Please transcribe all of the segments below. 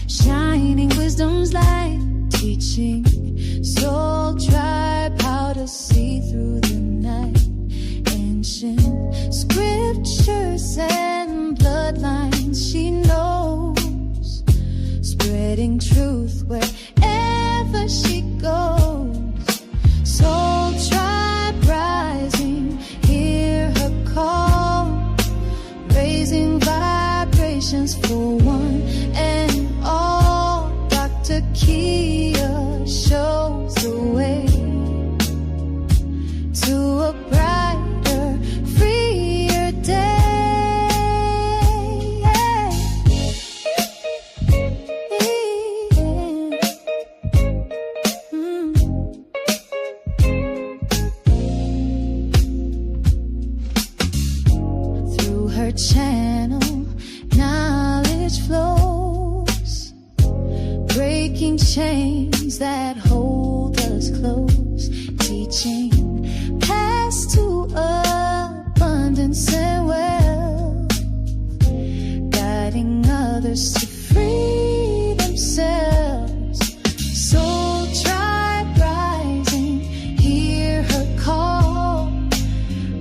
Shining wisdom's light, teaching soul tribe how to see through the night. Ancient scriptures and bloodlines she knows, spreading truth wherever she goes. Soul tribe rising, hear her call, raising vibrations for one and all. Dr. Kia shows the way to a brighter, freer day. Through her channel, knowledge flows, breaking chains that hold us close, teaching paths to abundance and wealth, guiding others to free themselves. Soul tribe rising, hear her call,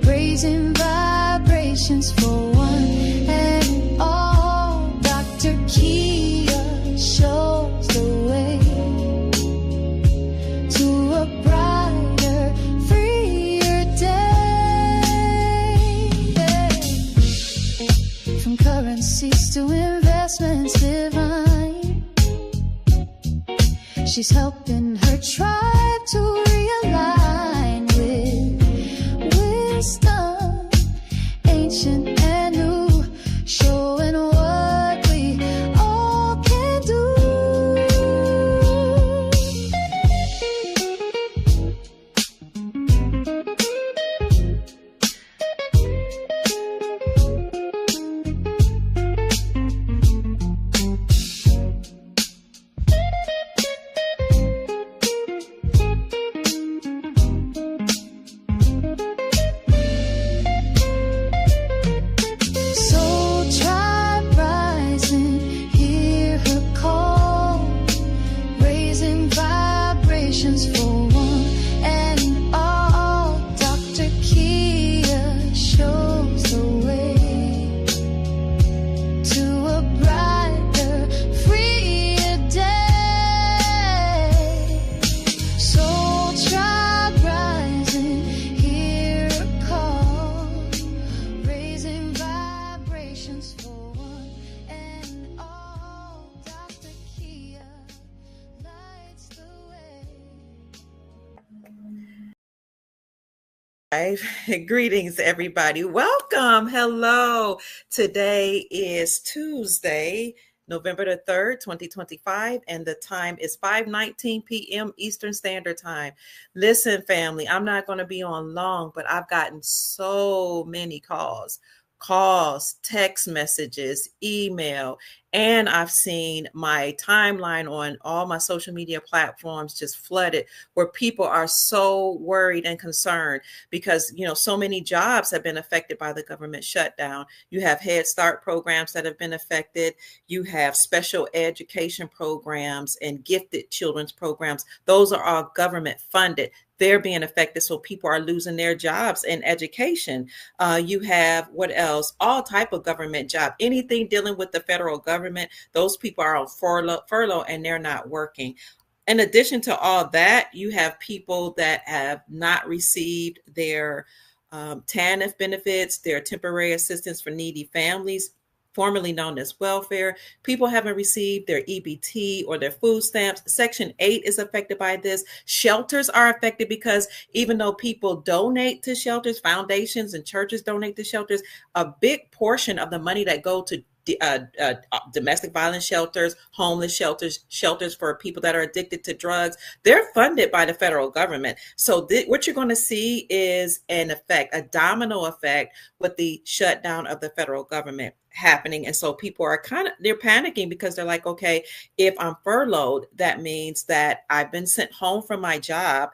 raising vibrations for one and all. Dr. Kia shows the way to a brighter, freer day. From currencies to investments divine, she's helping her tribe to realign with wisdom, ancient and new, showing what we all can do. Soul tribe rising, hear her call, raising vibrations for one and all. Dr. Kia shows the way to a brighter, freer day. Soul tribe rising, hear her call, raising vibrations for one and all. Dr. Kia lights the way. Hi. Greetings, everybody. Welcome. Hello. Today is Tuesday, November the 3rd, 2025, and the time is 5:19 p.m. Eastern Standard Time. Listen, family, I'm not going to be on long, but I've gotten so many calls, text messages, email, and I've seen my timeline on all my social media platforms just flooded where people are so worried and concerned because, so many jobs have been affected by the government shutdown. You have Head Start programs that have been affected. You have special education programs and gifted children's programs. Those are all government funded. They're being affected. So people are losing their jobs in education. You have what else? All type of government job, anything dealing with the federal government. Those people are on furlough and they're not working. In addition to all that, you have people that have not received their TANF benefits, their temporary assistance for needy families, formerly known as welfare. People haven't received their EBT or their food stamps. Section 8 is affected by this. Shelters are affected because even though people donate to shelters, foundations and churches donate to shelters, a big portion of the money that go to domestic violence shelters, homeless shelters, shelters for people that are addicted to drugs. They're funded by the federal government. So what you're going to see is an effect, a domino effect with the shutdown of the federal government happening. And so people are they're panicking because they're like, okay, if I'm furloughed, that means that I've been sent home from my job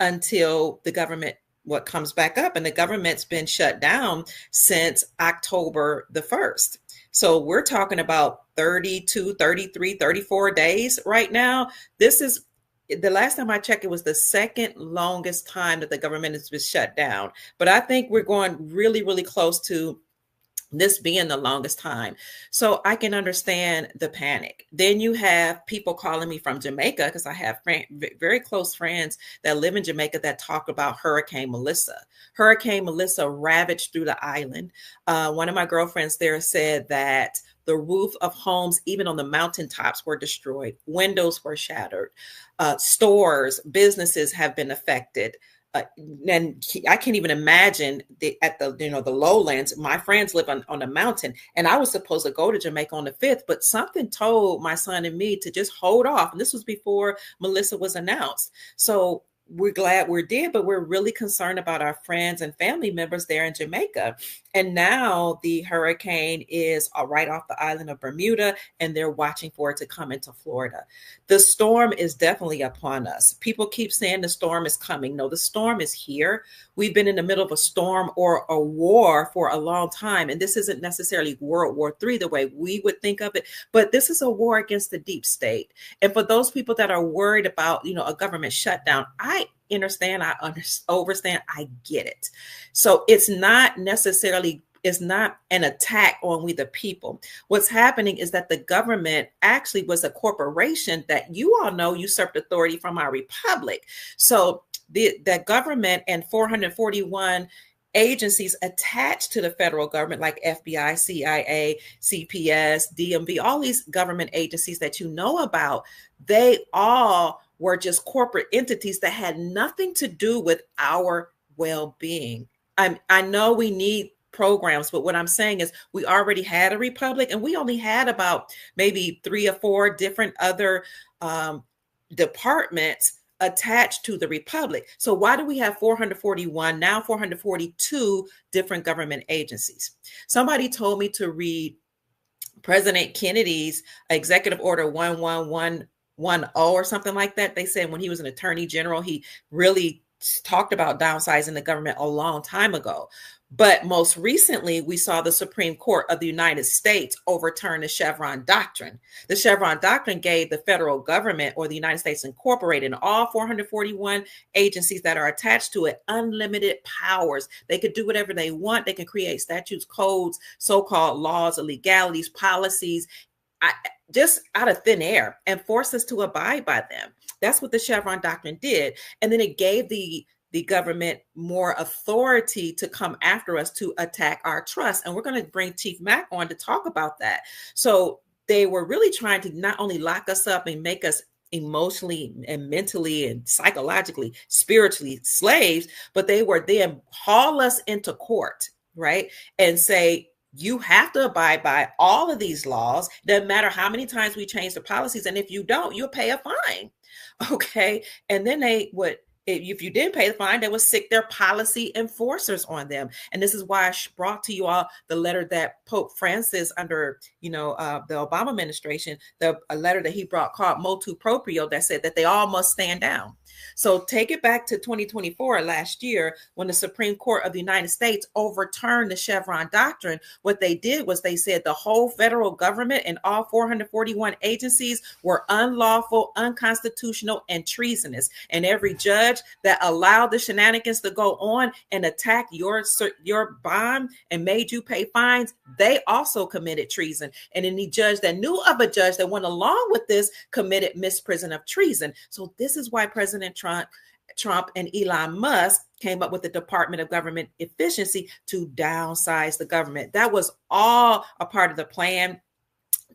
until the government what comes back up, and the government's been shut down since October the 1st. So we're talking about 32, 33, 34 days right now. This is the last time I checked, it was the second longest time that the government has been shut down. But I think we're going really, really close to this being the longest time. So I can understand the panic. Then you have people calling me from Jamaica, because I have very close friends that live in Jamaica that talk about Hurricane Melissa. Hurricane Melissa ravaged through the island. One of my girlfriends there said that the roof of homes, even on the mountaintops, were destroyed. Windows were shattered. Stores, businesses have been affected. And I can't even imagine at the lowlands. My friends live on a mountain, and I was supposed to go to Jamaica on the 5th, but something told my son and me to just hold off. And this was before Melissa was announced. So we're glad we're there, but we're really concerned about our friends and family members there in Jamaica. And now the hurricane is right off the island of Bermuda, and they're watching for it to come into Florida. The storm is definitely upon us. People keep saying the storm is coming. No, the storm is here. We've been in the middle of a storm or a war for a long time. And this isn't necessarily World War III the way we would think of it, but this is a war against the deep state. And for those people that are worried about, a government shutdown, I understand, overstand, I get it. So it's not an attack on we the people. What's happening is that the government actually was a corporation that you all know usurped authority from our republic. So the government and 441 agencies attached to the federal government, like FBI, CIA, CPS, DMV, all these government agencies that you know about, they all were just corporate entities that had nothing to do with our well-being. I know we need programs, but what I'm saying is we already had a republic, and we only had about maybe 3 or 4 different other departments attached to the republic. So why do we have 441, now 442 different government agencies? Somebody told me to read President Kennedy's Executive Order 11110 or something like that. They said when he was an attorney general, he really talked about downsizing the government a long time ago. But most recently, we saw the Supreme Court of the United States overturn the Chevron doctrine. The Chevron doctrine gave the federal government, or the United States Incorporated, and all 441 agencies that are attached to it, unlimited powers. They could do whatever they want. They can create statutes, codes, so-called laws, illegalities, policies, just out of thin air, and force us to abide by them. That's what the Chevron doctrine did. And then it gave the government more authority to come after us, to attack our trust. And we're going to bring Chief Mack on to talk about that. So they were really trying to not only lock us up and make us emotionally and mentally and psychologically, spiritually slaves, but they were then haul us into court, right? And say, you have to abide by all of these laws. Doesn't matter how many times we change the policies. And if you don't, you'll pay a fine. Okay. And then they would, if you didn't pay the fine, they would sick their policy enforcers on them. And this is why I brought to you all the letter that Pope Francis, under the Obama administration, a letter that he brought called Motu Proprio, that said that they all must stand down. So take it back to 2024, last year, when the Supreme Court of the United States overturned the Chevron doctrine. What they did was they said the whole federal government and all 441 agencies were unlawful, unconstitutional, and treasonous. And every judge that allowed the shenanigans to go on and attack your bond and made you pay fines, they also committed treason. And any judge that knew of a judge that went along with this committed misprision of treason. So this is why President Trump and Elon Musk came up with the Department of Government Efficiency to downsize the government. That was all a part of the plan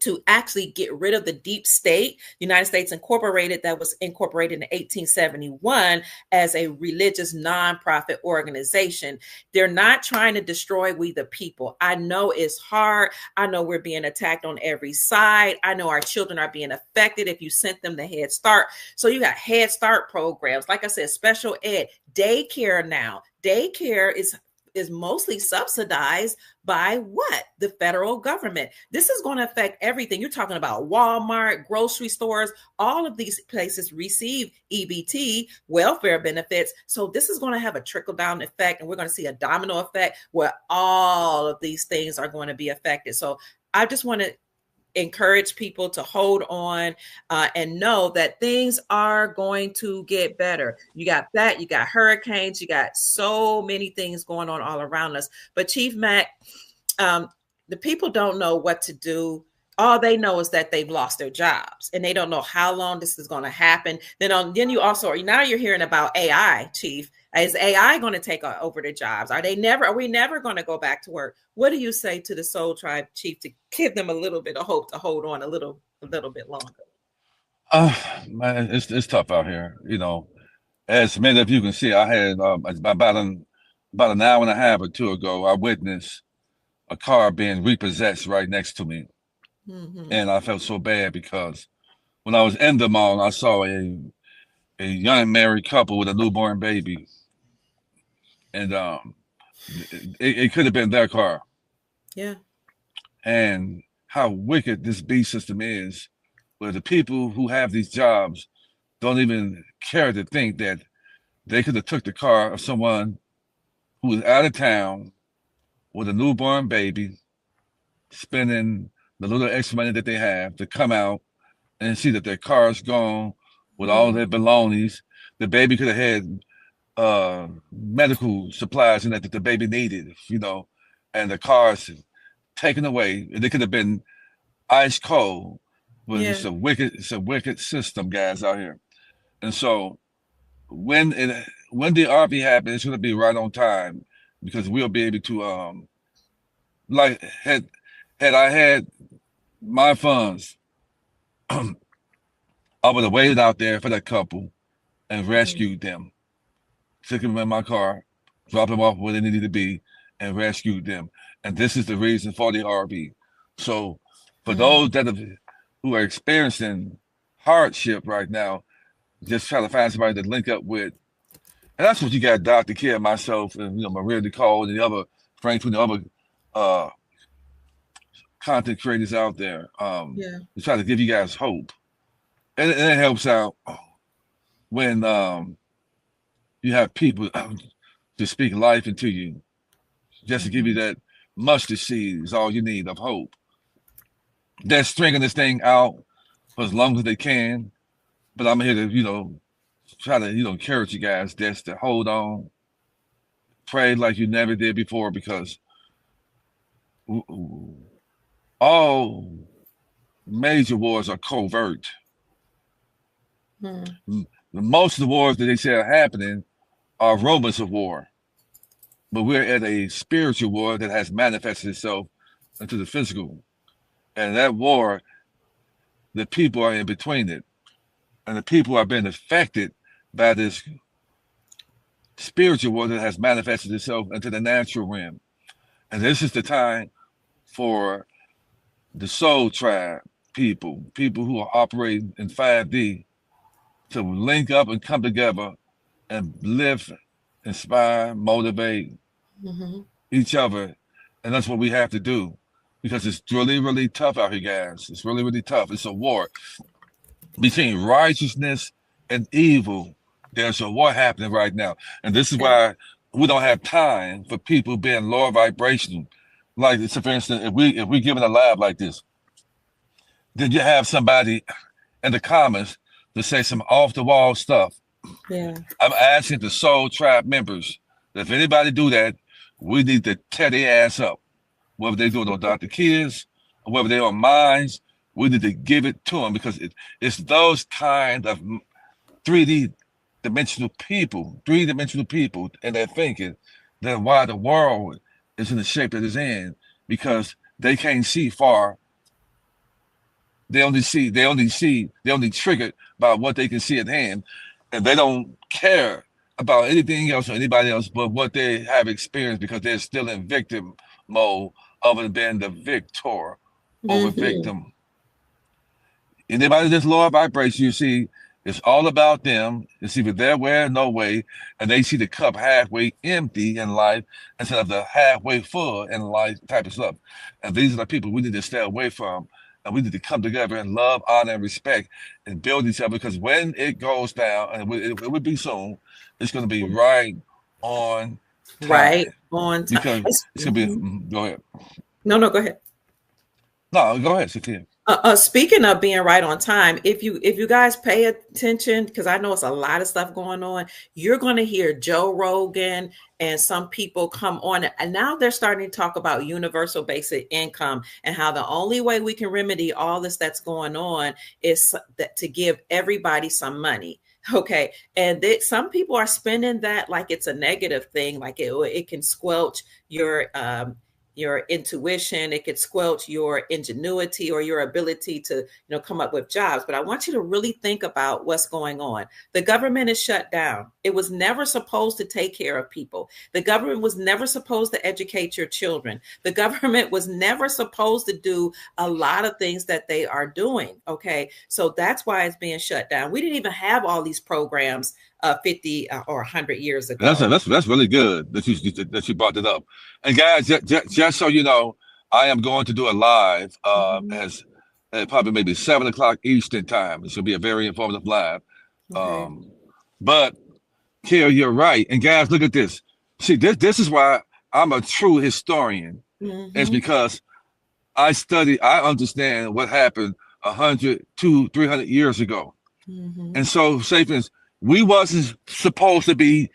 to actually get rid of the deep state. The United States Incorporated, that was incorporated in 1871 as a religious nonprofit organization. They're not trying to destroy we the people. I know it's hard. I know we're being attacked on every side. I know our children are being affected if you sent them to Head Start. So you got Head Start programs, like I said, special ed, daycare now. Daycare is mostly subsidized by what? The federal government. This is going to affect everything. You're talking about Walmart, grocery stores, all of these places receive EBT, welfare benefits. So this is going to have a trickle down effect, and we're going to see a domino effect where all of these things are going to be affected. So I just want to encourage people to hold on and know that things are going to get better. You got that, you got hurricanes, you got so many things going on all around us. But Chief Mac, the people don't know what to do. All they know is that they've lost their jobs, and they don't know how long this is going to happen. Then you also, now you're hearing about AI, Chief. Is AI going to take over the jobs? Are we never going to go back to work? What do you say to the Soul Tribe, Chief, to give them a little bit of hope to hold on a little bit longer? Man, it's tough out here. As many of you can see, I had about an hour and a half or two ago, I witnessed a car being repossessed right next to me. Mm-hmm. And I felt so bad because when I was in the mall, I saw a young married couple with a newborn baby. And it could have been their car. Yeah. And how wicked this B system is, where the people who have these jobs don't even care to think that they could have took the car of someone who was out of town with a newborn baby, spending the little extra money that they have to come out and see that their car is gone with all their belongings. The baby could have had medical supplies and that the baby needed, and the car's taken away. And it could have been ice cold, but it's a wicked system, guys, out here. And so when the RV happens, it's gonna be right on time, because we'll be able to like had I had my funds, I would have waited out there for that couple and rescued them. Took them in my car, dropped them off where they needed to be, and rescued them. And this is the reason for the RV. So for those who are experiencing hardship right now, just try to find somebody to link up with. And that's what you got, Dr. Kia, myself, and Maria Nicole, and the other Frank, and the other content creators out there. To try to give you guys hope. And it helps out when you have people to speak life into you, just to give you that mustard seed is all you need of hope. They're stringing this thing out for as long as they can, but I'm here to, try to, encourage you guys just to hold on, pray like you never did before, because all major wars are covert. Most of the wars that they say are happening are rumors of war, but we're at a spiritual war that has manifested itself into the physical. And that war, the people are in between it, and the people are being affected by this spiritual war that has manifested itself into the natural realm. And this is the time for the Soul Tribe people who are operating in 5D, to link up and come together and live, inspire, motivate each other. And that's what we have to do, because it's really, really tough out here, guys. It's really, really tough. It's a war between righteousness and evil. There's a war happening right now. And this is why we don't have time for people being lower vibration. Like, so for instance, if we give it a lab like this, then you have somebody in the comments to say some off-the-wall stuff. Yeah. I'm asking the Soul Tribe members that if anybody do that, we need to tear their ass up. Whether they do it on Dr. Kids or whether they're on Minds, we need to give it to them, because it's those kind of 3D-dimensional people, and they're thinking that why the world is in the shape that it's in, because they can't see far They only triggered by what they can see at hand, and they don't care about anything else or anybody else but what they have experienced because they're still in victim mode other than the victor over Mm-hmm. victim. Anybody that's lower vibration, you see, it's all about them. It's either their way or no way, and they see the cup halfway empty in life instead of the halfway full in life type of stuff. And these are the people we need to stay away from, and we need to come together and love, honor, and respect, and build each other. Because when it goes down, and it will be soon, it's going to be right on Right time. on time. Because it's going to be. Mhm. Go ahead. No, go ahead. No, go ahead, Shakia. Speaking of being right on time, if you guys pay attention, because I know it's a lot of stuff going on, you're going to hear Joe Rogan and some people come on, and now they're starting to talk about universal basic income and how the only way we can remedy all this that's going on is that to give everybody some money. Okay, and some people are spending that like it's a negative thing, like it can squelch your intuition, it could squelch your ingenuity or your ability to come up with jobs. But I want you to really think about what's going on. The government is shut down. It was never supposed to take care of people. The government was never supposed to educate your children. The government was never supposed to do a lot of things that they are doing. Okay, so that's why it's being shut down. We didn't even have all these programs 50 or 100 years ago. That's really good that you brought that up. And guys, just so you know, I am going to do a live Mhm. as at probably maybe 7 o'clock Eastern time. It should be a very informative live. Okay. But Kill, you're right. And guys, look at this. See, this is why I'm a true historian. It's Hmm. because I understand what happened 100, 200, 300 years ago. Hmm. And so, say for instance, we wasn't supposed to be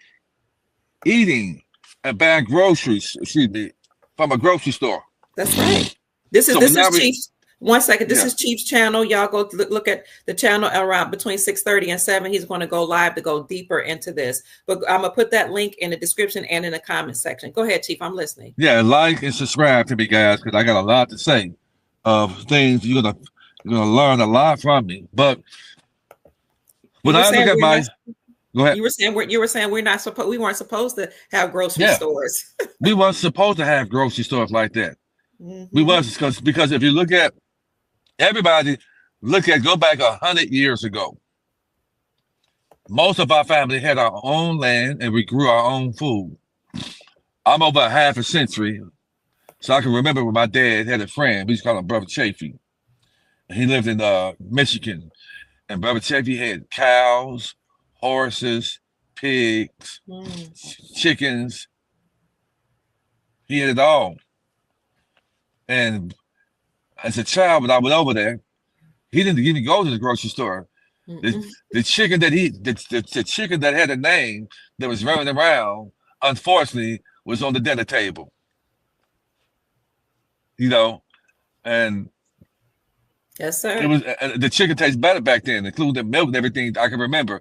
eating and buying groceries, excuse me, from a grocery store. That's right. This is So this now is we, Chief's. One second. This yeah, is Chief's channel. Y'all go look at the channel around between 6:30 and 7. He's going to go live to go deeper into this. But I'm gonna put that link in the description and in the comment section. Go ahead, Chief. I'm listening. yeah, like and subscribe to me, guys, because I got a lot to say of things you're gonna learn a lot from me. But You when were I look saying at we're not. my, go ahead, You were saying we're not supposed. We weren't supposed to have grocery yeah, stores. we weren't supposed to have grocery stores like that. We Hmm. was because if you look at everybody, go back 100 years ago. Most of our family had our own land and we grew our own food. I'm over a half a century, so I can remember when my dad had a friend. We used to call him Brother Chafee. He lived in Michigan, and Brother Chafee had cows, horses, pigs, Mm. chickens. He had it all. And as a child, when I went over there, he didn't even go to the grocery store. The, Mm-mm. the chicken that the chicken that had a name that was running around, unfortunately, was on the dinner table. You know, and Yes, it sir. was the chicken tastes better back then, including the milk and everything. I can remember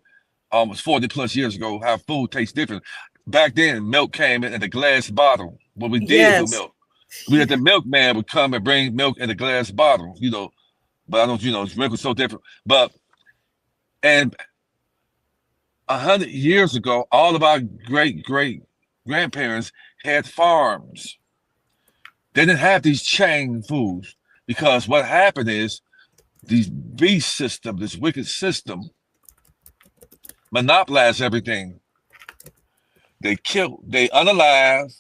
almost 40 plus years ago how food tastes different. Back then, milk came in a glass bottle. What we did do Yes. milk. We had the milkman would come and bring milk in a glass bottle, but I don't, milk was so different. But and 100 years ago, all of our great grandparents had farms. They didn't have these chain foods because what happened is these beast system, this wicked system, monopolized everything. They unalive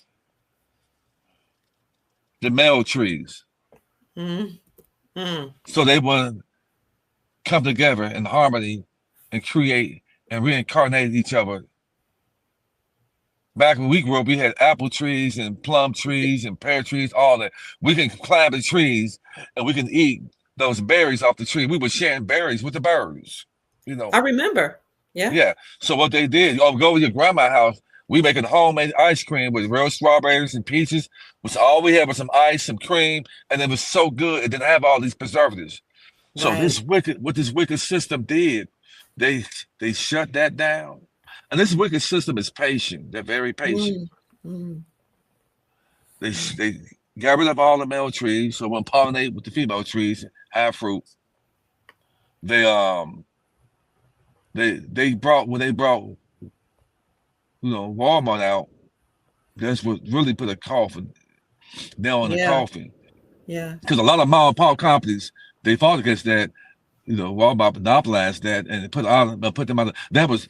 the male trees. Mm. Mm. So they want to come together in harmony and create and reincarnate each other. Back when we grew up, we had apple trees and plum trees and pear trees, all that. We can climb the trees and we can eat those berries off the tree. We were sharing berries with the birds, you know. I remember. Yeah. Yeah. So what they did, go to your grandma's house. We making homemade ice cream with real strawberries and peaches. Was all we had was some ice, some cream, and it was so good. It didn't have all these preservatives. So Right. what this wicked system did, they they shut that down. And this wicked system is patient. They're very patient. Mm. Mm. They got rid of all the male trees, so we'll pollinate with the female trees, have fruit. they they brought when they brought Walmart out. That's what really put a coffin nail on the Yeah. coffin. Yeah. Because a lot of mom and pop companies they fought against that. Walmart monopolized that and put them out. That was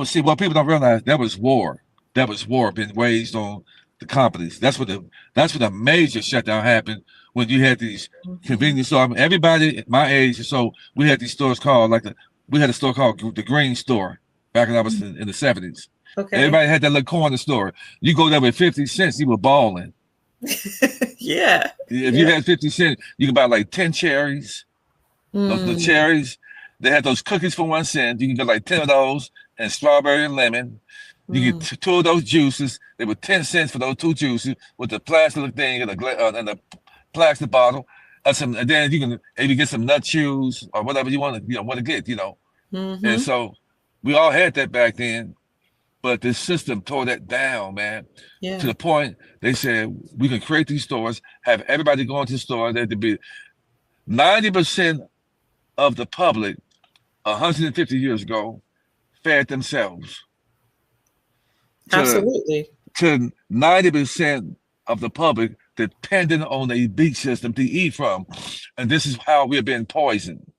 see what people don't realize. That was war. That was war being waged on the companies. That's what the major shutdown happened when you had these convenience stores. I mean, everybody my age, so we had these stores called we had a store called the Green Store back when I was in the 70s. Okay. Everybody had that little corner store. You go there with 50 cents, you were balling. Yeah. If you Yeah. had 50 cents, you could buy like 10 cherries. The Mm. cherries, they had those cookies for 1 cent. You can get like 10 of those and strawberry and lemon. You get Mm. two of those juices. They were 10 cents for those two juices with the plastic thing and the plastic bottle. And then you can maybe get some nut chews or whatever you want to get. And Mm-hmm. so we all had that back then, but the system tore that down, man. To Yeah. the point they said we can create these stores, have everybody go into the store. There to be 90% of the public 150 years ago fed themselves to Absolutely. 90% of the public dependent on a beat system to eat from. And this is how we're being poisoned.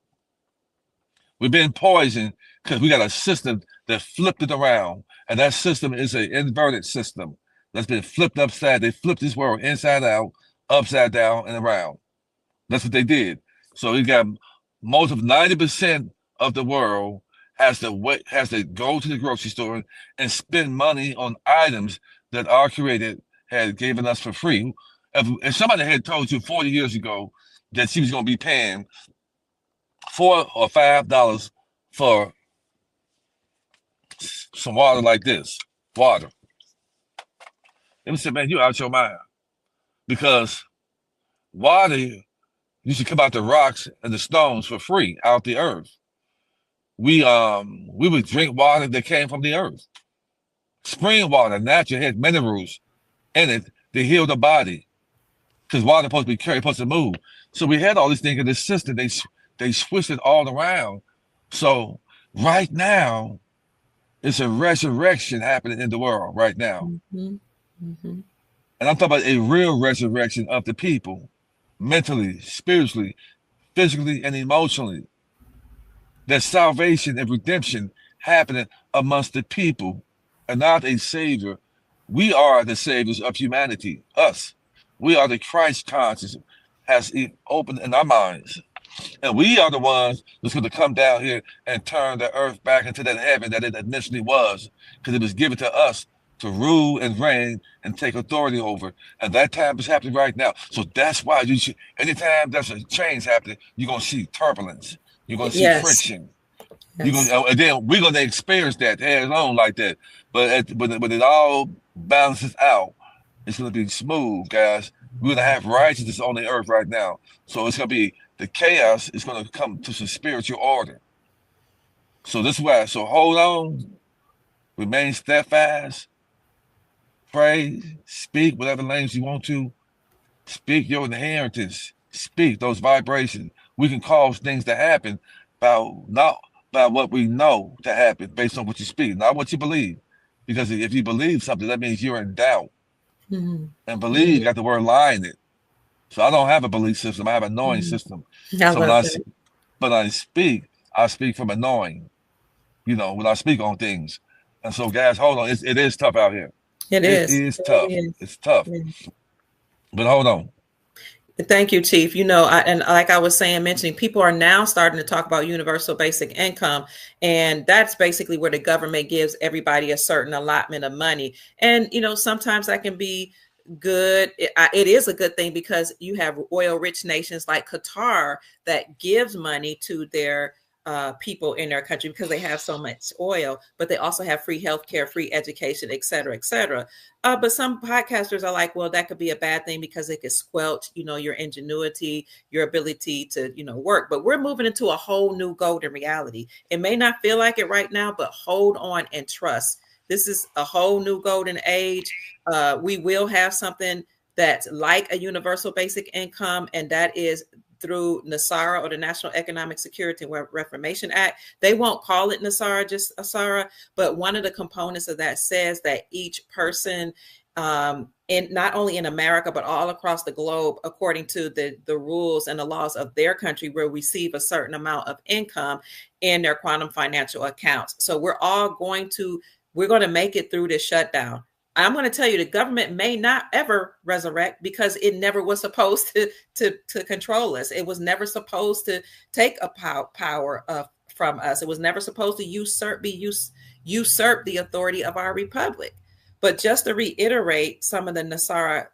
We've been poisoned because we got a system that flipped it around. And that system is an inverted system that's been flipped upside. They flipped this world inside out, upside down, and around. That's what they did. So you got most of 90% of the world has to go to the grocery store and spend money on items that our creator had given us for free. If somebody had told you 40 years ago that she was going to be paying $4 or $5 for some water like this, water, they would say, man, you out your mind. Because water used to come out the rocks and the stones for free out the earth. We would drink water that came from the earth. Spring water, natural, has minerals in it to heal the body. Because water supposed to be carried, supposed to move. So we had all these things in the system. They switched it all around. So right now, it's a resurrection happening in the world right now. Mm-hmm. Mm-hmm. And I'm talking about a real resurrection of the people, mentally, spiritually, physically, and emotionally. There's salvation and redemption happening amongst the people and not a savior. We are the saviors of humanity, us. We are the Christ conscious has opened in our minds. And we are the ones that's going to come down here and turn the earth back into that heaven that it initially was, because it was given to us to rule and reign and take authority over. And that time is happening right now. So that's why anytime there's a change happening, you're going to see turbulence. You're going to see Yes. friction. Yes. And then we're going to experience that head on like that. But when it all balances out, it's going to be smooth, guys. We're going to have righteousness on the earth right now. So it's going to be the chaos is going to come to some spiritual order. So this is why. So hold on, remain steadfast, pray, speak whatever language you want to. Speak your inheritance. Speak those vibrations. We can cause things to happen not by what we know to happen based on what you speak, not what you believe. Because if you believe something, that means you're in doubt. Mm-hmm. And believe got the word lie in it. So I don't have a belief system. I have a knowing Mm-hmm. system. I So love that. when I speak from a knowing. When I speak on things. And so, guys, hold on. It is tough out here. It It is. is It tough. really is. It's tough. Yeah. But hold on. Thank you, Chief. And like I was mentioning, people are now starting to talk about universal basic income. And that's basically where the government gives everybody a certain allotment of money. And, sometimes that can be good. It is a good thing because you have oil rich nations like Qatar that gives money to their people in their country because they have so much oil, but they also have free healthcare, free education, et cetera, et cetera. But some podcasters are like, well, that could be a bad thing because it could squelch, your ingenuity, your ability to, work. But we're moving into a whole new golden reality. It may not feel like it right now, but hold on and trust. This is a whole new golden age. We will have something that's like a universal basic income, and that is through NASARA, or the National Economic Security and Reformation Act. They won't call it NASARA, just ASARA, but one of the components of that says that each person, in not only in America, but all across the globe, according to the rules and the laws of their country, will receive a certain amount of income in their quantum financial accounts. So we're going to make it through this shutdown. I'm going to tell you, the government may not ever resurrect, because it never was supposed to control us. It was never supposed to take a power from us. It was never supposed to usurp the authority of our republic. But just to reiterate some of the NASARA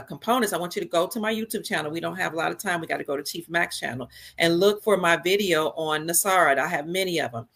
components, I want you to go to my YouTube channel. We don't have a lot of time. We got to go to Chief Max channel and look for my video on NASARA. I have many of them.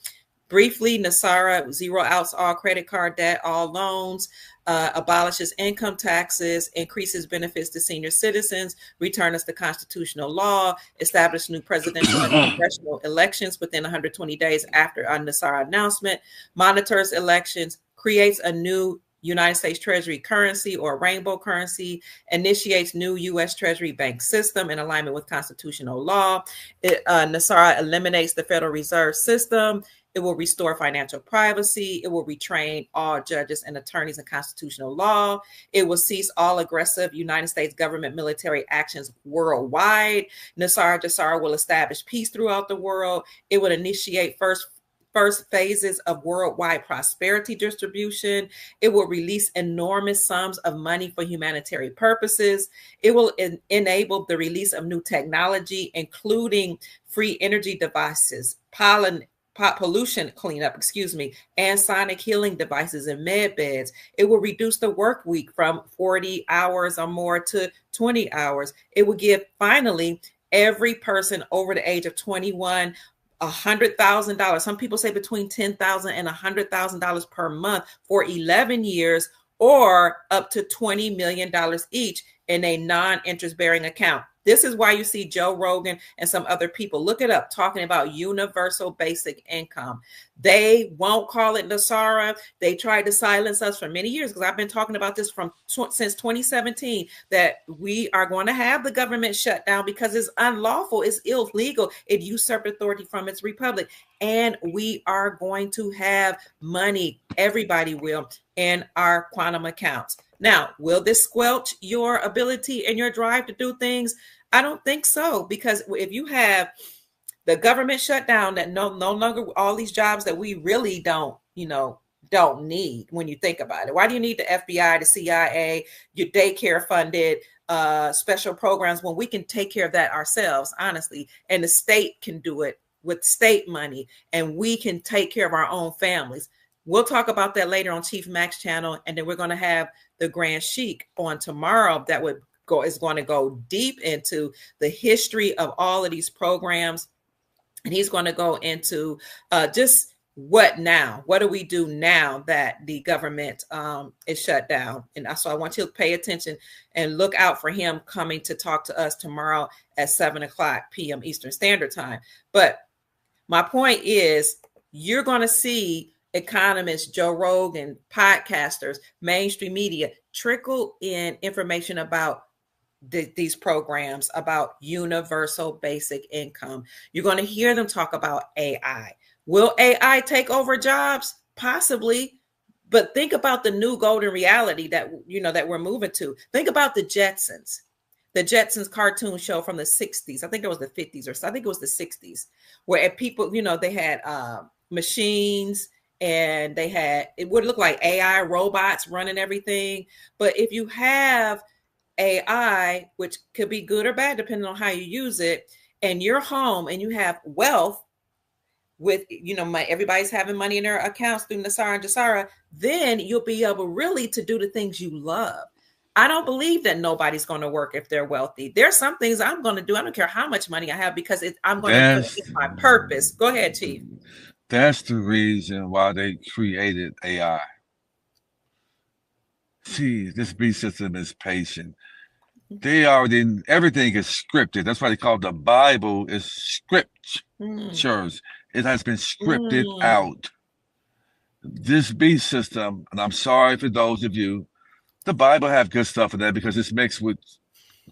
Briefly, NASARA zero outs all credit card debt, all loans, abolishes income taxes, increases benefits to senior citizens, return us to constitutional law, establish new presidential and congressional elections within 120 days after a NASARA announcement, monitors elections, creates a new United States Treasury currency or rainbow currency, initiates new U.S. Treasury bank system in alignment with constitutional law. NASARA eliminates the Federal Reserve System. It will restore financial privacy. It will retrain all judges and attorneys in constitutional law. It will cease all aggressive United States government military actions worldwide. NASARA will establish peace throughout the world. It would initiate first phases of worldwide prosperity distribution. It will release enormous sums of money for humanitarian purposes. It will enable the release of new technology, including free energy devices, pollution cleanup, and sonic healing devices and med beds. It will reduce the work week from 40 hours or more to 20 hours. It will give, finally, every person over the age of 21 $100,000. Some people say between $10,000 and $100,000 per month for 11 years, or up to $20 million each in a non-interest bearing account. This is why you see Joe Rogan and some other people, look it up, talking about universal basic income. They won't call it NASARA. They tried to silence us for many years, because I've been talking about this since 2017, that we are going to have the government shut down because it's unlawful, it's illegal, it usurped authority from its republic. And we are going to have money, everybody will, in our quantum accounts. Now, will this squelch your ability and your drive to do things? I don't think so, because if you have the government shut down, that no longer all these jobs that we really don't need when you think about it. Why do you need the FBI, the CIA, your daycare funded special programs when we can take care of that ourselves, honestly, and the state can do it with state money, and we can take care of our own families. We'll talk about that later on Chief Max channel, and then we're going to have the Grand Sheik on tomorrow that is going to go deep into the history of all of these programs, and he's going to go into just what now? What do we do now that the government is shut down? And so I want you to pay attention and look out for him coming to talk to us tomorrow at 7:00 p.m. Eastern Standard Time. But my point is, you're going to see economists, Joe Rogan, podcasters, mainstream media trickle in information about these programs, about universal basic income. You're going to hear them talk about AI. Will AI take over jobs? Possibly. But think about the new golden reality that we're moving to. Think about the Jetsons. The Jetsons cartoon show from the 60s. I think it was the 50s, or I think it was the 60s, where people, they had machines, and they had, it would look like AI robots running everything. But if you have AI, which could be good or bad depending on how you use it, and you're home and you have wealth with, everybody's having money in their accounts through NASARA and JASARA, then you'll be able really to do the things you love. I don't believe that nobody's going to work if they're wealthy. There's some things I'm going to do. I don't care how much money I have, because I'm going to put it in my purpose. Go ahead, Chief. That's the reason why they created AI. See, this beast system is patient. Everything is scripted. That's why they call the Bible is scriptures. It has been scripted out. This beast system, and I'm sorry for those of you, the Bible have good stuff in there because it's mixed with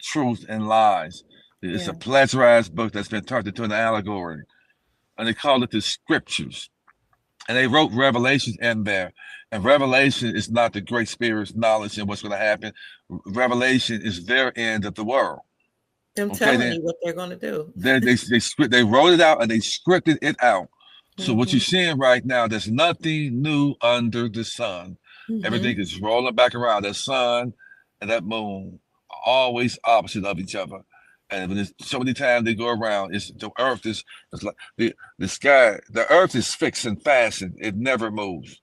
truth and lies. It's a plagiarized book that's been turned into an allegory, and they call it the scriptures. And they wrote Revelation in there. And Revelation is not the Great Spirit's knowledge and what's going to happen. Revelation is their end of the world. Them telling you what they're going to do. They wrote it out and they scripted it out. So what you're seeing right now, there's nothing new under the sun. Everything is rolling back around. That sun and that moon are always opposite of each other. And when so many times they go around, the earth is like the sky. The earth is fixed and fastened. It never moves.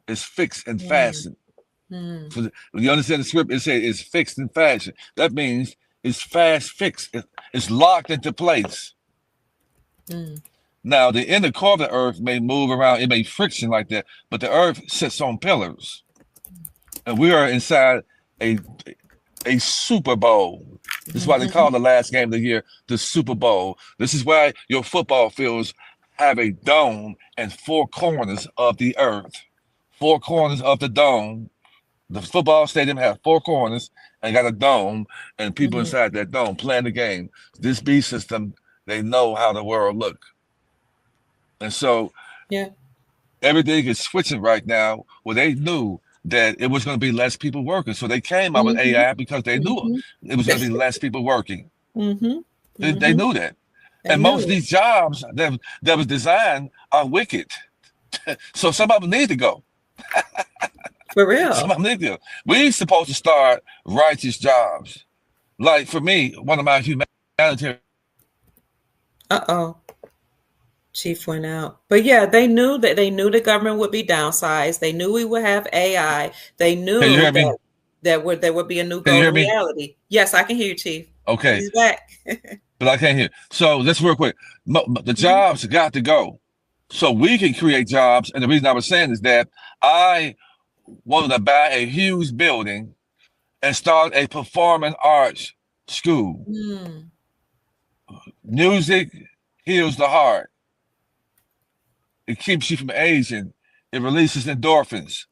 It's fixed and fastened. So when you understand the script, it says it's fixed and fastened. That means it's fast fixed. It's locked into place. Now the inner core of the earth may move around. It may friction like that, but the earth sits on pillars, and we are inside a Super Bowl. This is why they call the last game of the year the Super Bowl. This is why your football fields have a dome and four corners of the earth. Four corners of the dome. The football stadium has four corners and got a dome, and people inside that dome playing the game. This B system, they know how the world look. And so everything is switching right now where they knew that it was going to be less people working. So they came out with AI because they knew it was going to be less people working. They knew that. And most of these jobs that was designed are wicked. So some of them need to go. For real. Some of them need to go. We're supposed to start righteous jobs. Like for me, one of my humanitarian. Chief went out. But yeah, they knew the government would be downsized. They knew we would have AI. They knew that there would be a new golden reality. Yes, I can hear you, Chief. Okay. He's back. But I can't hear. So let's real quick. The jobs got to go. So we can create jobs. And the reason I was saying is that I wanted to buy a huge building and start a performing arts school. Music heals the heart. It keeps you from aging. It releases endorphins.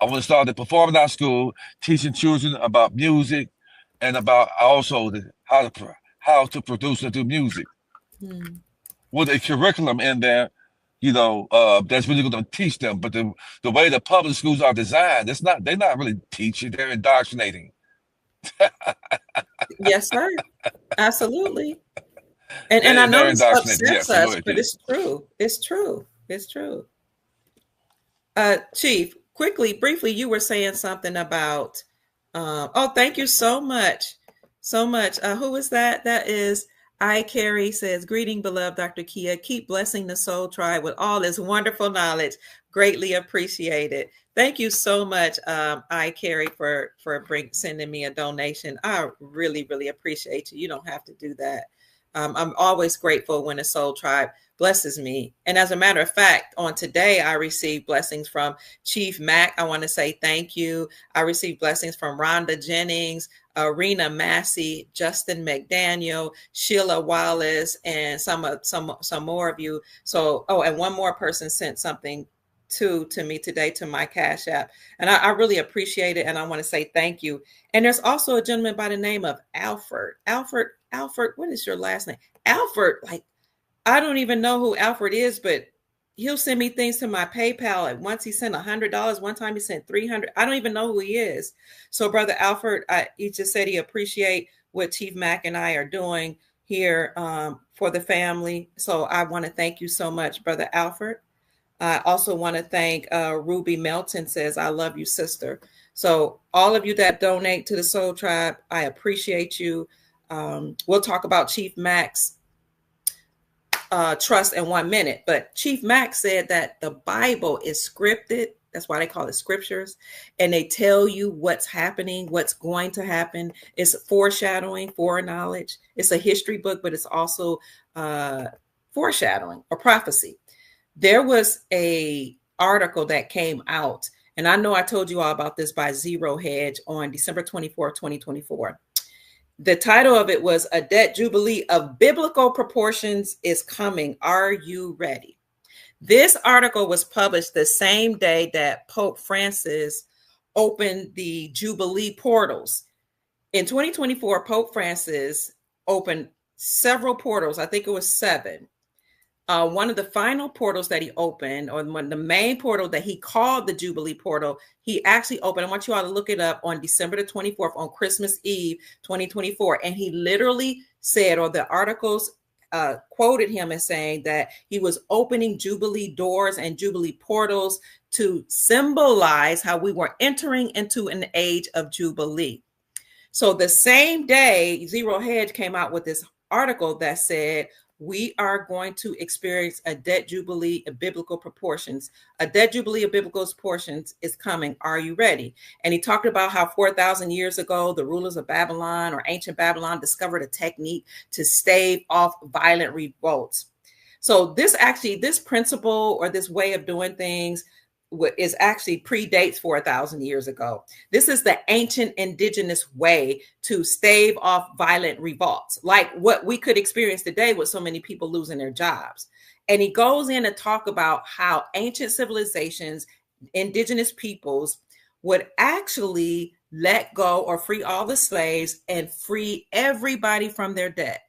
I want to start a performing arts school, teaching children about music and about also how to produce and do music. With a curriculum in there, that's really going to teach them. But the way the public schools are designed, they're not really teaching, they're indoctrinating. Yes, sir. Absolutely. And I know this upsets us, but it's true. It's true. It's true. Chief, briefly, you were saying something about, thank you so much. So much. Who is that? That is Carrie says, greeting, beloved Dr. Kia. Keep blessing the Soul Tribe with all this wonderful knowledge. Greatly appreciated. Thank you so much, Carrie, for sending me a donation. I really, really appreciate you. You don't have to do that. I'm always grateful when a Soul Tribe blesses me. And as a matter of fact, on today, I received blessings from Chief Mack. I want to say thank you. I received blessings from Rhonda Jennings, Rena Massey, Justin McDaniel, Sheila Wallace, and some more of you. So, and one more person sent something to me today to my Cash App. And I really appreciate it. And I want to say thank you. And there's also a gentleman by the name of Alfred, what is your last name? Alfred, like, I don't even know who Alfred is, but he'll send me things to my PayPal. Like once he sent $100, one time he sent $300. I don't even know who he is. So Brother Alfred, he just said he appreciate what Chief Mack and I are doing here for the family. So I want to thank you so much, Brother Alfred. I also want to thank Ruby Melton says, I love you, sister. So all of you that donate to the Soul Tribe, I appreciate you. We'll talk about Chief Mack's trust in 1 minute, but Chief Mack said that the Bible is scripted. That's why they call it scriptures. And they tell you what's happening, what's going to happen. It's foreshadowing, foreknowledge. It's a history book, but it's also foreshadowing or prophecy. There was a article that came out, and I know I told you all about this by Zero Hedge on December 24, 2024. The title of it was A Debt Jubilee of Biblical Proportions is Coming. Are you ready? This article was published the same day that Pope Francis opened the Jubilee portals. In 2024, Pope Francis opened several portals. I think it was 7. One of the final portals that he opened, or the main portal that he called the Jubilee portal, he actually opened. I want you all to look it up on December the 24th, on Christmas Eve, 2024. And he literally said, or the articles quoted him as saying that he was opening Jubilee doors and Jubilee portals to symbolize how we were entering into an age of Jubilee. So the same day, Zero Hedge came out with this article that said, we are going to experience a debt jubilee of biblical proportions. A debt jubilee of biblical proportions is coming. Are you ready? And he talked about how 4,000 years ago, the rulers of Babylon, or ancient Babylon, discovered a technique to stave off violent revolts. So this principle, or this way of doing things, is actually predates 4,000 years ago. This is the ancient indigenous way to stave off violent revolts, like what we could experience today with so many people losing their jobs. And he goes in to talk about how ancient civilizations, indigenous peoples, would actually let go or free all the slaves and free everybody from their debt.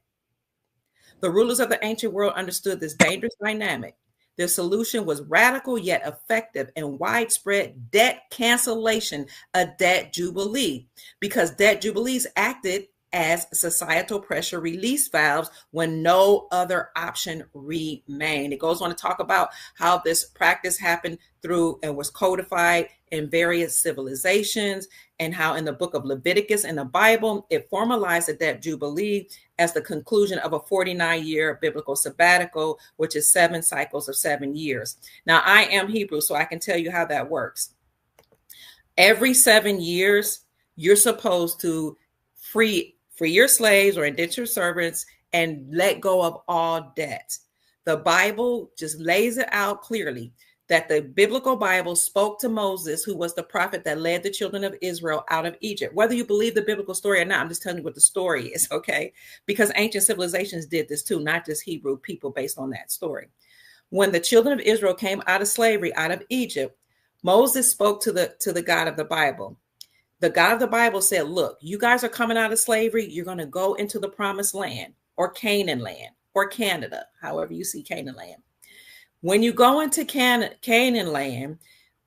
The rulers of the ancient world understood this dangerous dynamic. Their solution was radical yet effective and widespread debt cancellation, a debt jubilee, because debt jubilees acted as societal pressure release valves when no other option remained. It goes on to talk about how this practice happened through and was codified in various civilizations, and how in the book of Leviticus in the Bible, it formalized the debt jubilee as the conclusion of a 49-year biblical sabbatical, which is 7 cycles of 7 years. Now, I am Hebrew, so I can tell you how that works. Every 7 years, you're supposed to free your slaves or indentured servants and let go of all debt. The Bible just lays it out clearly that the biblical Bible spoke to Moses, who was the prophet that led the children of Israel out of Egypt. Whether you believe the biblical story or not, I'm just telling you what the story is, okay? Because ancient civilizations did this too, not just Hebrew people based on that story. When the children of Israel came out of slavery, out of Egypt, Moses spoke to the God of the Bible. The God of the Bible said, look, you guys are coming out of slavery. You're going to go into the promised land, or Canaan land, or Canada, however you see Canaan land. When you go into Canaan land,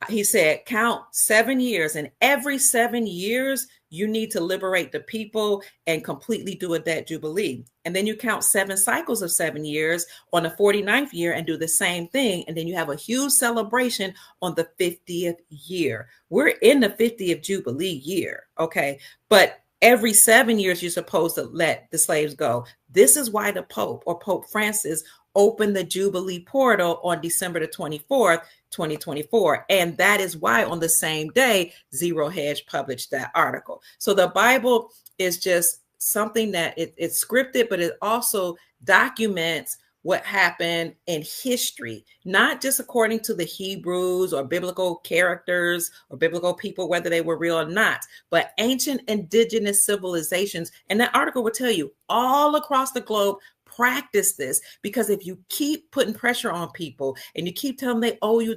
he said, count 7 years, and every 7 years, you need to liberate the people and completely do a debt jubilee. And then you count 7 cycles of 7 years on the 49th year and do the same thing. And then you have a huge celebration on the 50th year. We're in the 50th jubilee year, okay? But every 7 years, you're supposed to let the slaves go. This is why the Pope, or Pope Francis, opened the Jubilee portal on December the 24th, 2024. And that is why on the same day, Zero Hedge published that article. So the Bible is just something that it's scripted, but it also documents what happened in history, not just according to the Hebrews or biblical characters or biblical people, whether they were real or not, but ancient indigenous civilizations. And that article will tell you all across the globe, practice this, because if you keep putting pressure on people and you keep telling them they owe you,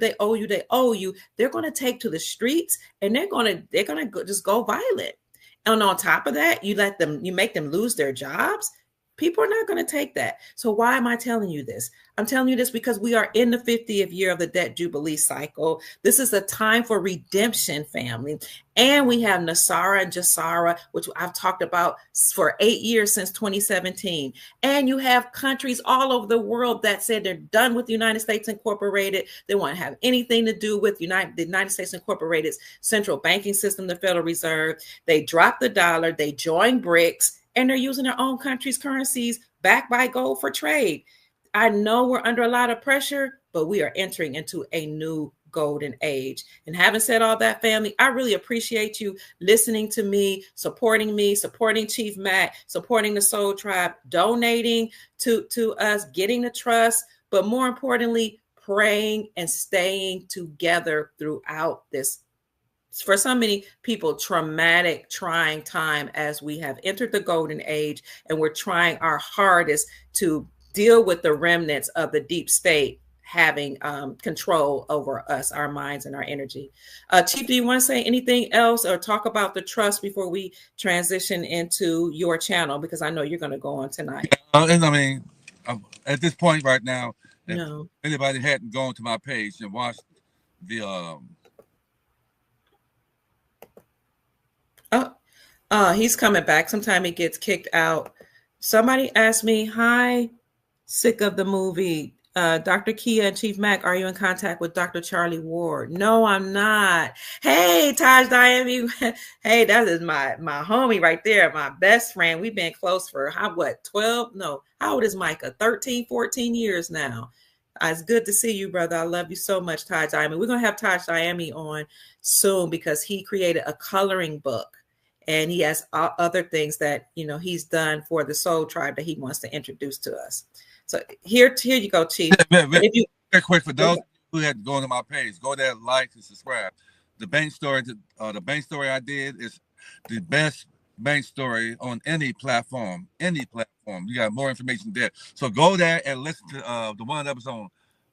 they're going to take to the streets, and they're going to just go violent. And on top of that, you make them lose their jobs. People are not going to take that. So why am I telling you this? I'm telling you this because we are in the 50th year of the debt jubilee cycle. This is a time for redemption, family. And we have Nasara and Jasara, which I've talked about for 8 years since 2017. And you have countries all over the world that said they're done with the United States Incorporated. They want to have anything to do with the United States Incorporated's central banking system, the Federal Reserve. They dropped the dollar. They joined BRICS. And they're using their own country's currencies backed by gold for trade. I know we're under a lot of pressure, but we are entering into a new golden age. And having said all that, family, I really appreciate you listening to me, supporting Chief Mac, supporting the Soul Tribe, donating to us, getting the trust, but more importantly, praying and staying together throughout this, for so many people, traumatic, trying time, as we have entered the golden age and we're trying our hardest to deal with the remnants of the deep state having control over us, our minds, and our energy. Chief, do you want to say anything else or talk about the trust before we transition into your channel? Because I know you're going to go on tonight. And I mean, at this point right now, if No. anybody hadn't gone to my page and watched the he's coming back. Sometime he gets kicked out. Somebody asked me, hi, sick of the movie. Dr. Kia and Chief Mac, are you in contact with Dr. Charlie Ward? No, I'm not. Hey, Taj Diami. Hey, that is my homie right there, my best friend. We've been close for 12? No, how old is Micah? 13, 14 years now. It's good to see you, brother. I love you so much, Taj Diami. We're going to have Taj Diami on soon because he created a coloring book. And he has other things that, he's done for the Soul Tribe that he wants to introduce to us. So here you go, Chief. Very quick for those who had to go to my page, go there, like, and subscribe. The bank story I did is the best bank story on any platform. You got more information there. So go there and listen to the one that was on,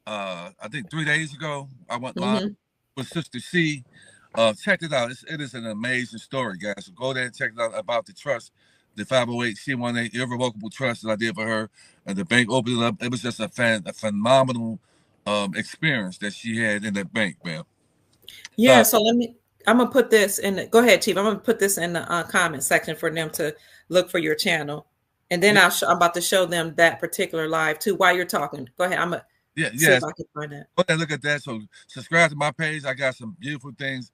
I think 3 days ago. I went live with Sister C. Check it out. It is an amazing story, guys. So go there and check it out about the trust, the 508c18 irrevocable trust that I did for her, and the bank opened it up. It was just a phenomenal experience that she had in that bank, man. Yeah. So I'm gonna put this in. Go ahead, Chief. I'm gonna put this in the comment section for them to look for your channel, and then I'm about to show them that particular live too while you're talking. Go ahead. I'm gonna see if I can find that. Go ahead and look at that. So subscribe to my page. I got some beautiful things.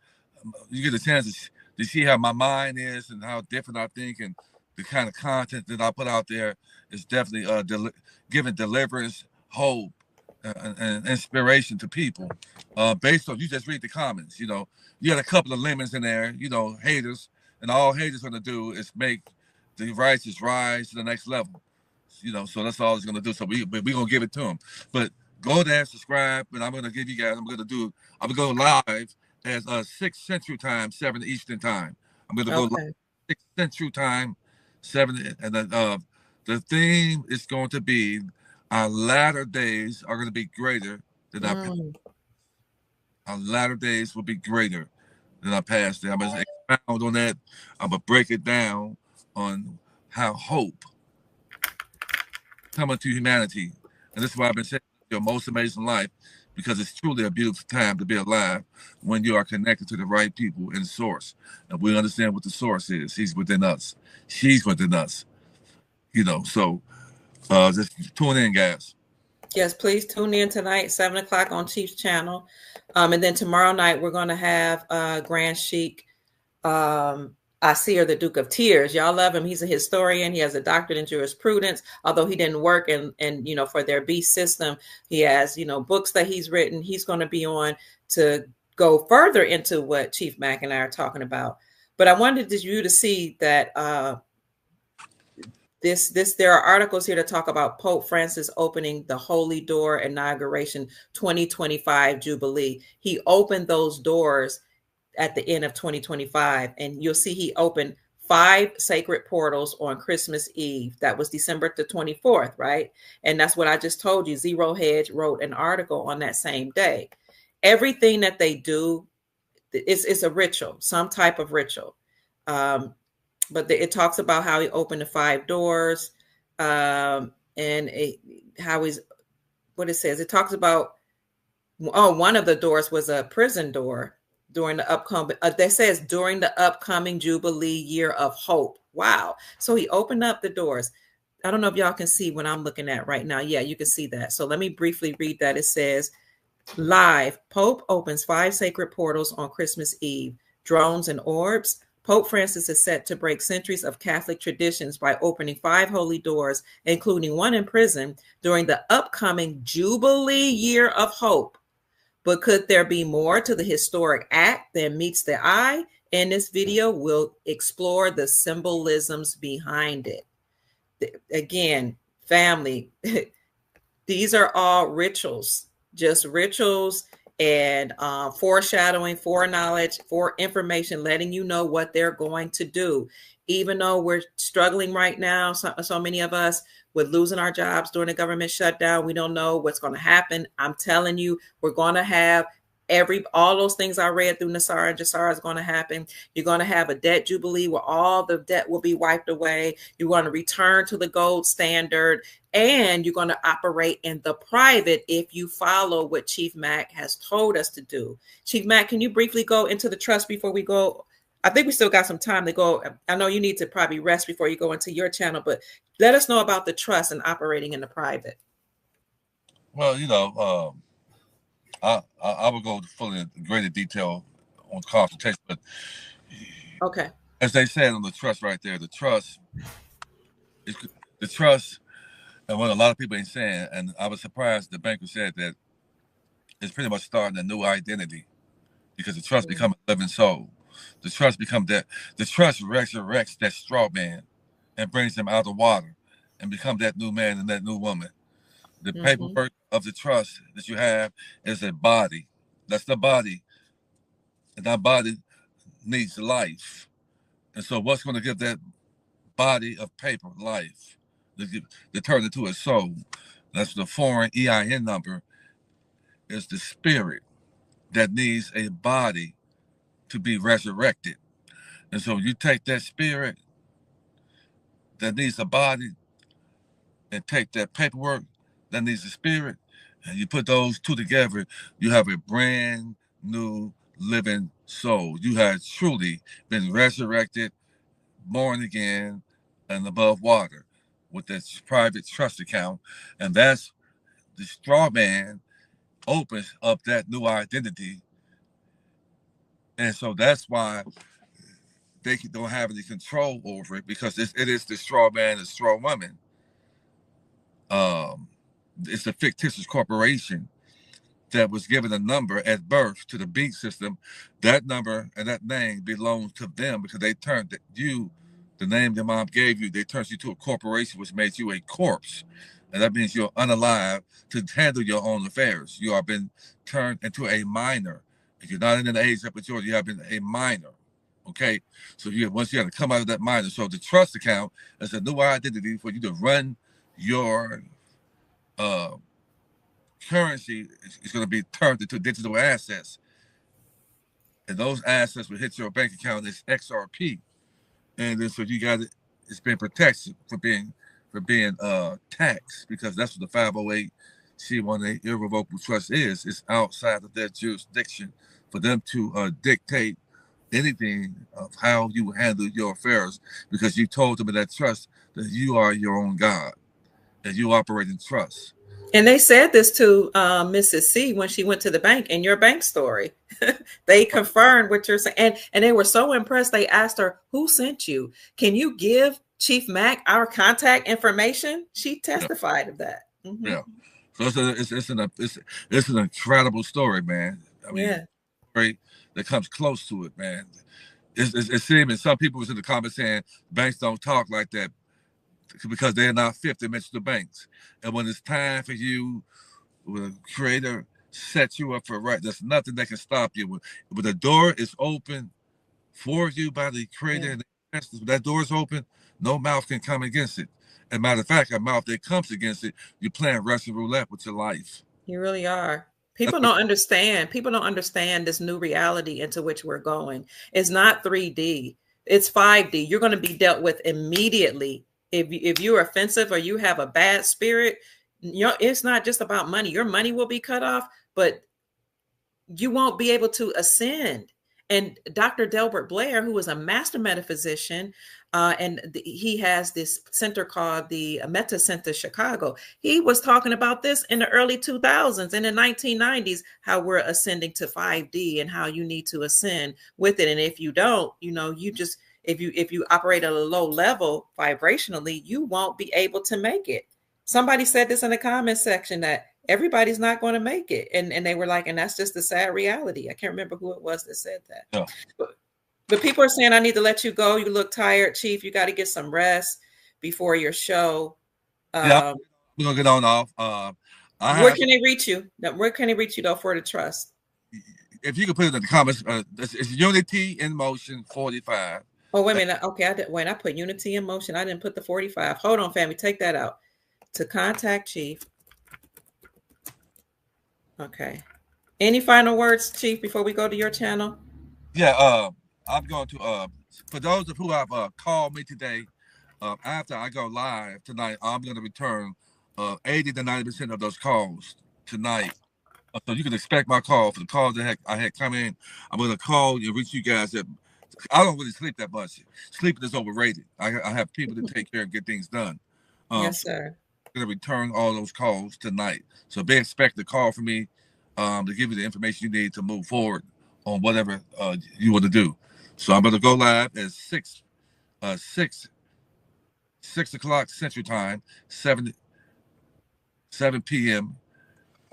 You get a chance to see how my mind is and how different I think, and the kind of content that I put out there is definitely giving deliverance, hope, and inspiration to people. Based on, you just read the comments. You got a couple of lemons in there. Haters, and all haters gonna do is make the righteous rise to the next level. So that's all it's gonna do. So we gonna give it to them. But go there, subscribe, and I'm gonna give you guys. I'm gonna go live as 6 Central Time, 7 Eastern Time. I'm gonna go live 6 Central Time, 7, and then the theme is going to be our latter days are going to be greater than our past. Our latter days will be greater than our past. I'm going to expound on that. I'm going to break it down on how hope coming to humanity. And this is why I've been saying your most amazing life, because it's truly a beautiful time to be alive when you are connected to the right people in source. And we understand what the source is. He's within us. She's within us. So just tune in, guys. Yes, please tune in tonight, 7 o'clock on Chief's channel. And then tomorrow night, we're going to have Grand Sheik Asir, the Duke of Tears. Y'all love him. He's a historian. He has a doctorate in jurisprudence, although he didn't work in for their beast system. He has, books that he's written. He's going to be on to go further into what Chief Mac and I are talking about. But I wanted you to see that there are articles here to talk about Pope Francis opening the Holy Door Inauguration 2025 Jubilee. He opened those doors at the end of 2025, and you'll see he opened 5 sacred portals on Christmas Eve. That was December the 24th, right? And that's what I just told you. Zero Hedge wrote an article on that same day. Everything that they do is a ritual, some type of ritual. But it talks about how he opened the 5 doors, and how what it says. It talks about, one of the doors was a prison door during the upcoming, that says during the upcoming Jubilee year of hope. Wow. So he opened up the doors. I don't know if y'all can see what I'm looking at right now. Yeah, you can see that. So let me briefly read that. It says, live, Pope opens 5 sacred portals on Christmas Eve. Drones and orbs. Pope Francis is set to break centuries of Catholic traditions by opening 5 holy doors, including one in prison, during the upcoming Jubilee year of hope. But could there be more to the historic act than meets the eye? In this video, we'll explore the symbolisms behind it. Again, family, these are all rituals, just rituals and foreshadowing, foreknowledge, for information, letting you know what they're going to do. Even though we're struggling right now, so many of us, with losing our jobs during the government shutdown, we don't know what's going to happen. I'm telling you, we're going to have all those things I read through Nasara and Jasara is going to happen. You're going to have a debt jubilee where all the debt will be wiped away. You're going to return to the gold standard, and you're going to operate in the private if you follow what Chief Mack has told us to do. Chief Mack, can you briefly go into the trust before we go? I think we still got some time to go. I know you need to probably rest before you go into your channel, but let us know about the trust and operating in the private. Well, I will go fully in greater detail on consultation, but okay, as they said on the trust right there, the trust, and what a lot of people ain't saying, and I was surprised the banker said that it's pretty much starting a new identity because the trust become a living soul. The trust become that. The trust resurrects that straw man and brings them out of the water and become that new man and that new woman. The paperwork of the trust that you have is a body. That's the body. And that body needs life. And so what's going to give that body of paper life? To turn it into a soul. That's the foreign EIN number. Is the spirit that needs a body to be resurrected. And so you take that spirit that needs a body and take that paperwork that needs a spirit, and you put those two together, you have a brand new living soul. You have truly been resurrected, born again, and above water with this private trust account. And that's the straw man opens up that new identity. And so that's why they don't have any control over it, because it is the straw man and straw woman. It's a fictitious corporation that was given a number at birth to the beat system. That number and that name belongs to them because they turned you, the name your mom gave you, they turned you to a corporation which made you a corpse. And that means you're unalive to handle your own affairs. You have been turned into a minor. If you're not in the age of majority, you have been a minor. Okay, so once you have to come out of that minor. So the trust account is a new identity for you to run your currency. Is going to be turned into digital assets, and those assets will hit your bank account as XRP, and then so you got it. It's been protected for being taxed, because that's what the 508c18 irrevocable trust is. It's outside of their jurisdiction for them to dictate anything of how you handle your affairs, because you told them in that trust that you are your own God and you operate in trust. And they said this to Mrs. C when she went to the bank in your bank story. They confirmed what you're saying. And they were so impressed. They asked her, who sent you? Can you give Chief Mack our contact information? She testified of that. Mm-hmm. Yeah. So it's an incredible story, man. I mean, great that comes close to it, man. It seems some people was in the comments saying banks don't talk like that because they're not fit to mention the banks. And when it's time for you, when the creator set you up for right, there's nothing that can stop you. When the door is open for you by the creator, and that door is open, no mouth can come against it. As a matter of fact, a mouth that comes against it, you're playing Russian roulette with your life. You really are. People don't understand. People don't understand this new reality into which we're going. It's not 3D. It's 5D. You're going to be dealt with immediately. If you're offensive or you have a bad spirit, it's not just about money. Your money will be cut off, but you won't be able to ascend. And Dr. Delbert Blair, who is a master metaphysician, he has this center called the Meta Center Chicago. He was talking about this in the early 2000s and the 1990s, how we're ascending to 5D and how you need to ascend with it. And if you don't, you just, if you operate at a low level vibrationally, you won't be able to make it. Somebody said this in the comment section that everybody's not going to make it. And they were like, and that's just the sad reality. I can't remember who it was that said that. Yeah. But people are saying, I need to let you go. You look tired, Chief. You got to get some rest before your show. Yeah, we're going to get on off. Where can they reach you? Where can they reach you, though, for the trust? if you could put it in the comments, it's Unity in Motion 45. Oh, wait a minute. Okay, I put Unity in Motion. I didn't put the 45. Hold on, family. Take that out. To contact Chief. Okay. Any final words, Chief, before we go to your channel? Yeah, I'm going to for those of who have called me today, after I go live tonight, I'm going to return 80 to 90% of those calls tonight. So you can expect my call for the calls that I had come in. I'm going to call and reach you guys. I don't really sleep that much. Sleeping is overrated. I have people to take care and get things done. Yes, sir. I'm going to return all those calls tonight. So be expected to call from me to give you the information you need to move forward on whatever you want to do. So I'm going to go live at 6 o'clock Central Time, 7 p.m.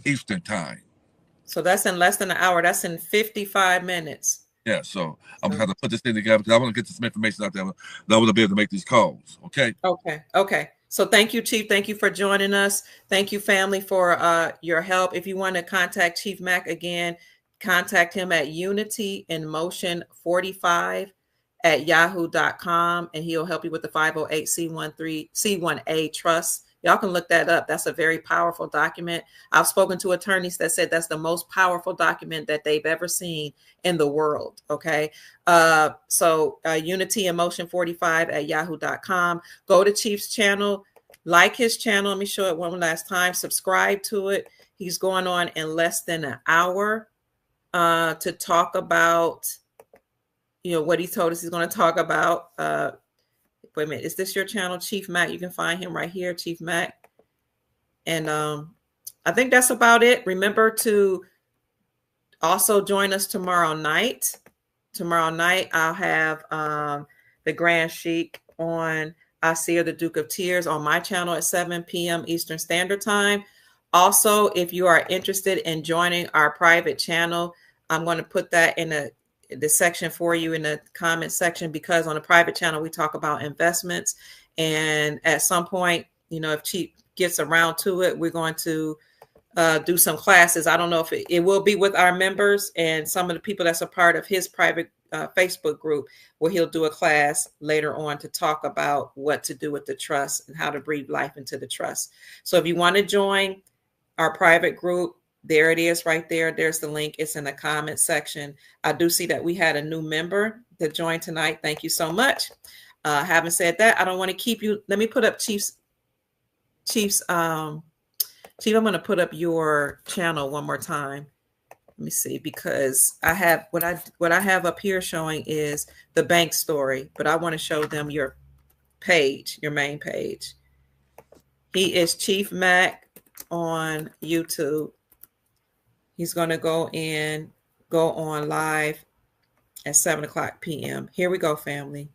Eastern Time. So that's in less than an hour. That's in 55 minutes. Yeah, so I'm going to put this thing together because I want to get some information out there. I want to be able to make these calls, okay? Okay. So thank you, Chief. Thank you for joining us. Thank you, family, for your help. If you want to contact Chief Mack again, contact him at unitynmotion45@yahoo.com, and he'll help you with the 508c1A trust. Y'all can look that up. That's a very powerful document. I've spoken to attorneys that said that's the most powerful document that they've ever seen in the world. Okay. So unitynmotion45@yahoo.com. Go to Chief's channel, like his channel. Let me show it one last time. Subscribe to it. He's going on in less than an hour to talk about, what he told us he's going to talk about. Wait a minute. Is this your channel, Chief Mack? You can find him right here, Chief Mack. And I think that's about it. Remember to also join us tomorrow night. Tomorrow night, I'll have the Grand Sheik on I See the Duke of Tears on my channel at 7 p.m. Eastern Standard Time. Also, if you are interested in joining our private channel, I'm going to put that in the section for you in the comment section, because on the private channel, we talk about investments. And at some point, if Chief gets around to it, we're going to do some classes. I don't know if it will be with our members and some of the people that's a part of his private Facebook group, where he'll do a class later on to talk about what to do with the trust and how to breathe life into the trust. So if you want to join our private group, there it is right there. There's the link. It's in the comment section. I do see that we had a new member that joined tonight. Thank you so much. Having said that, I don't want to keep you. Let me put up Chief, I'm going to put up your channel one more time. Let me see, because I have what I have up here showing is the bank story, but I want to show them your page, your main page. He is Chief Mack on YouTube. He's going to go on live at 7 o'clock p.m. Here we go, family.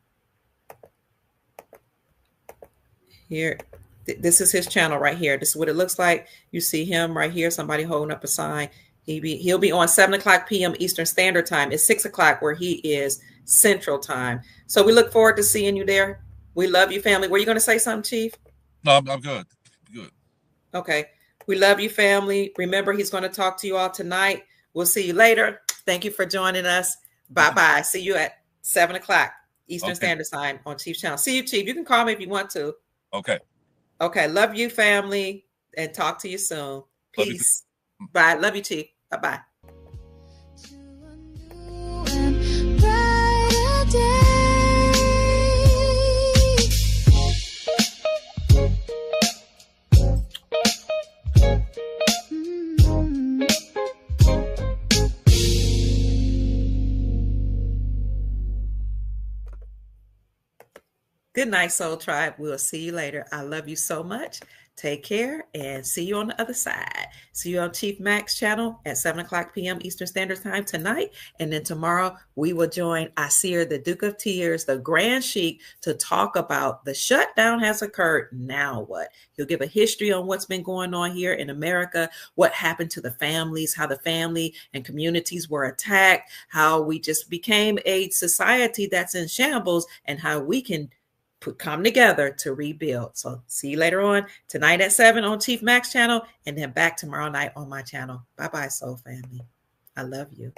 Here, this is his channel right here. This is what it looks like. You see him right here, somebody holding up a sign. He'll be on 7 o'clock p.m. Eastern Standard Time. It's 6 o'clock where he is Central Time. So we look forward to seeing you there. We love you, family. Were you going to say something, Chief? No, I'm good. Good. Okay. We love you, family. Remember, he's going to talk to you all tonight. We'll see you later. Thank you for joining us. Bye-bye. See you at 7 o'clock Eastern Standard Time on Chief's channel. See you, Chief. You can call me if you want to. Okay. Okay. Love you, family, and talk to you soon. Peace. Bye. Love you, Chief. Bye-bye. To a new and brighter day. Good night, Soul Tribe. We'll see you later. I love you so much. Take care and see you on the other side. See you on Chief Mack's channel at 7 o'clock p.m. Eastern Standard Time tonight. And then tomorrow we will join Asir, the Duke of Tears, the Grand Sheik, to talk about the shutdown has occurred. Now what? He'll give a history on what's been going on here in America, what happened to the families, how the family and communities were attacked, how we just became a society that's in shambles, and how we can come together to rebuild. So see you later on tonight at 7 on Chief Mack's channel, and then back tomorrow night on my channel. Bye-bye, Soul Family. I love you.